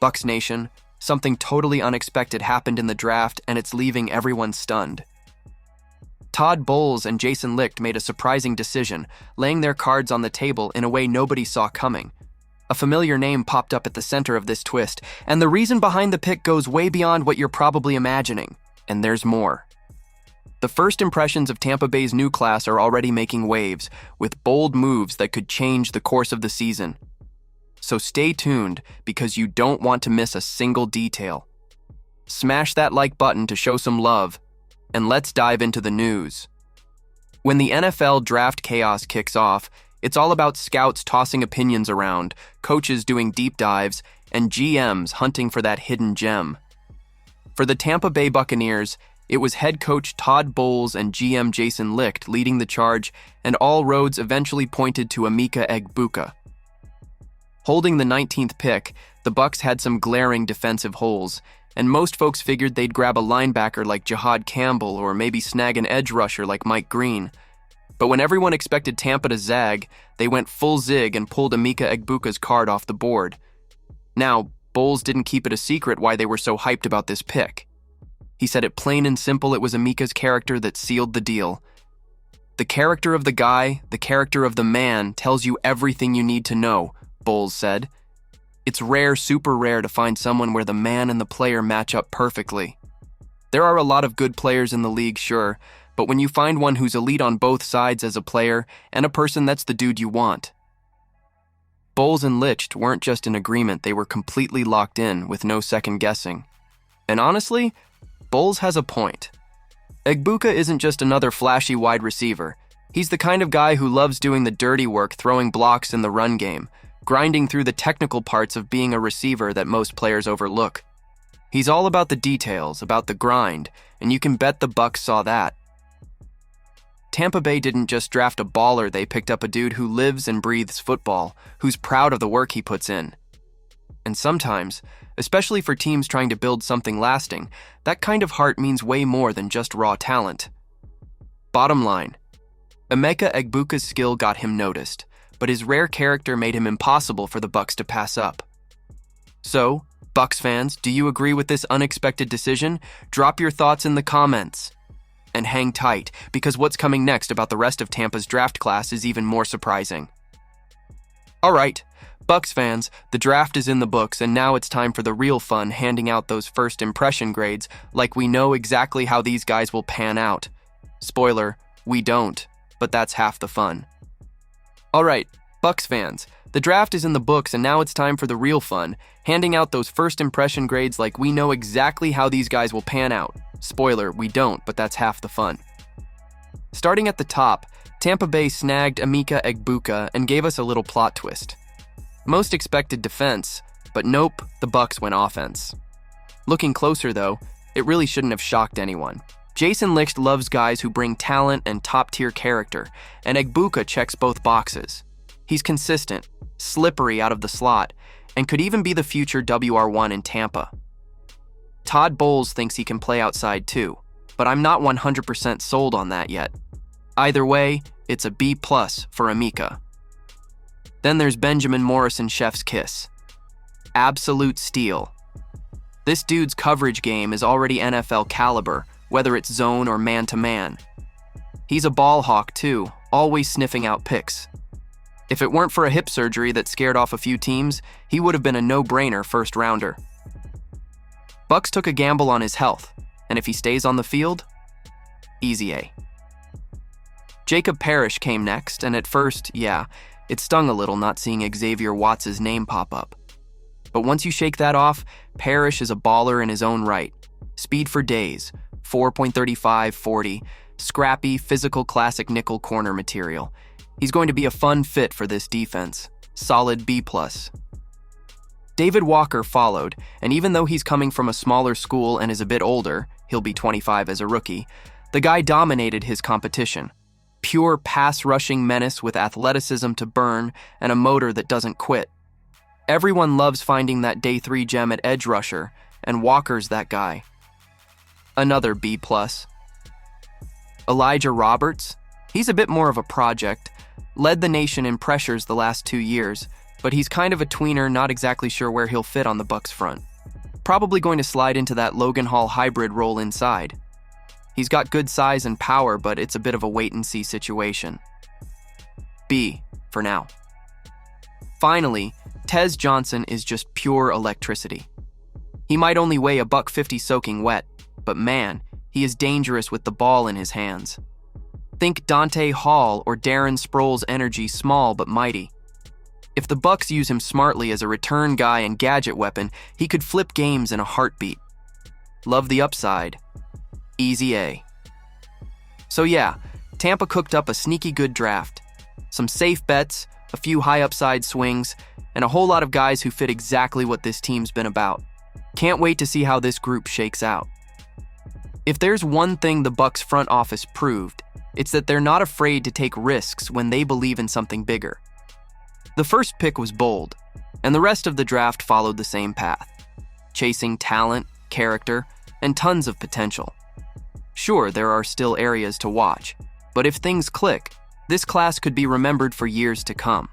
Bucs Nation, something totally unexpected happened in the draft and it's leaving everyone stunned. Todd Bowles and Jason Licht made a surprising decision, laying their cards on the table in a way nobody saw coming. A familiar name popped up at the center of this twist, and the reason behind the pick goes way beyond what you're probably imagining. And there's more. The first impressions of Tampa Bay's new class are already making waves, with bold moves that could change the course of the season. So stay tuned, because you don't want to miss a single detail. Smash that like button to show some love, and let's dive into the news. When the NFL draft chaos kicks off, it's all about scouts tossing opinions around, coaches doing deep dives, and GMs hunting for that hidden gem. For the Tampa Bay Buccaneers, it was head coach Todd Bowles and GM Jason Licht leading the charge, and all roads eventually pointed to Emeka Egbuka. Holding the 19th pick, the Bucs had some glaring defensive holes, and most folks figured they'd grab a linebacker like Jahad Campbell or maybe snag an edge rusher like Mike Green. But when everyone expected Tampa to zag, they went full zig and pulled Emeka Egbuka's card off the board. Now, Bowles didn't keep it a secret why they were so hyped about this pick. He said it plain and simple, it was Emeka's character that sealed the deal. The character of the guy, the character of the man, tells you everything you need to know, Bowles said. It's rare, super rare, to find someone where the man and the player match up perfectly. There are a lot of good players in the league, sure, but when you find one who's elite on both sides as a player and a person, that's the dude you want. Bowles and Licht weren't just in agreement, they were completely locked in with no second guessing. And honestly, Bowles has a point. Egbuka isn't just another flashy wide receiver. He's the kind of guy who loves doing the dirty work, throwing blocks in the run game, grinding through the technical parts of being a receiver that most players overlook. He's all about the details, about the grind, and you can bet the Bucs saw that. Tampa Bay didn't just draft a baller, they picked up a dude who lives and breathes football, who's proud of the work he puts in. And sometimes, especially for teams trying to build something lasting, that kind of heart means way more than just raw talent. Bottom line, Emeka Egbuka's skill got him noticed, but his rare character made him impossible for the Bucs to pass up. So, Bucs fans, do you agree with this unexpected decision? Drop your thoughts in the comments. And hang tight, because what's coming next about the rest of Tampa's draft class is even more surprising. Alright, Bucs fans, the draft is in the books, and now it's time for the real fun, handing out those first impression grades, like we know exactly how these guys will pan out. Spoiler, we don't, but that's half the fun. Alright, Bucs fans, the draft is in the books, and now it's time for the real fun, handing out those first impression grades like we know exactly how these guys will pan out. Spoiler, we don't, but that's half the fun. Starting at the top, Tampa Bay snagged Emeka Egbuka and gave us a little plot twist. Most expected defense, but nope, the Bucs went offense. Looking closer though, it really shouldn't have shocked anyone. Jason Licht loves guys who bring talent and top-tier character, and Egbuka checks both boxes. He's consistent, slippery out of the slot, and could even be the future WR1 in Tampa. Todd Bowles thinks he can play outside too, but I'm not 100% sold on that yet. Either way, it's a B+ for Emeka. Then there's Benjamin Morrison, chef's kiss. Absolute steal. This dude's coverage game is already NFL caliber, whether it's zone or man-to-man. He's a ball hawk too, always sniffing out picks. If it weren't for a hip surgery that scared off a few teams, he would have been a no-brainer first rounder. Bucs took a gamble on his health, and if he stays on the field, easy A. Jacob Parrish came next, and at first, yeah, it stung a little not seeing Xavier Watts' name pop up. But once you shake that off, Parrish is a baller in his own right. Speed for days, 4.35, 40, scrappy, physical classic nickel corner material. He's going to be a fun fit for this defense. Solid B+. David Walker followed, and even though he's coming from a smaller school and is a bit older, he'll be 25 as a rookie, the guy dominated his competition. Pure pass-rushing menace with athleticism to burn and a motor that doesn't quit. Everyone loves finding that day 3 gem at edge rusher, and Walker's that guy. Another B+. Elijah Roberts? He's a bit more of a project. Led the nation in pressures the last 2 years, but he's kind of a tweener, not exactly sure where he'll fit on the Bucs front. Probably going to slide into that Logan Hall hybrid role inside. He's got good size and power, but it's a bit of a wait-and-see situation. B, for now. Finally, Tez Johnson is just pure electricity. He might only weigh $150 soaking wet, but man, he is dangerous with the ball in his hands. Think Dante Hall or Darren Sproles energy, small but mighty. If the Bucs use him smartly as a return guy and gadget weapon, he could flip games in a heartbeat. Love the upside. Easy A. So yeah, Tampa cooked up a sneaky good draft. Some safe bets, a few high upside swings, and a whole lot of guys who fit exactly what this team's been about. Can't wait to see how this group shakes out. If there's one thing the Bucs front office proved, it's that they're not afraid to take risks when they believe in something bigger. The first pick was bold, and the rest of the draft followed the same path, chasing talent, character, and tons of potential. Sure, there are still areas to watch, but if things click, this class could be remembered for years to come.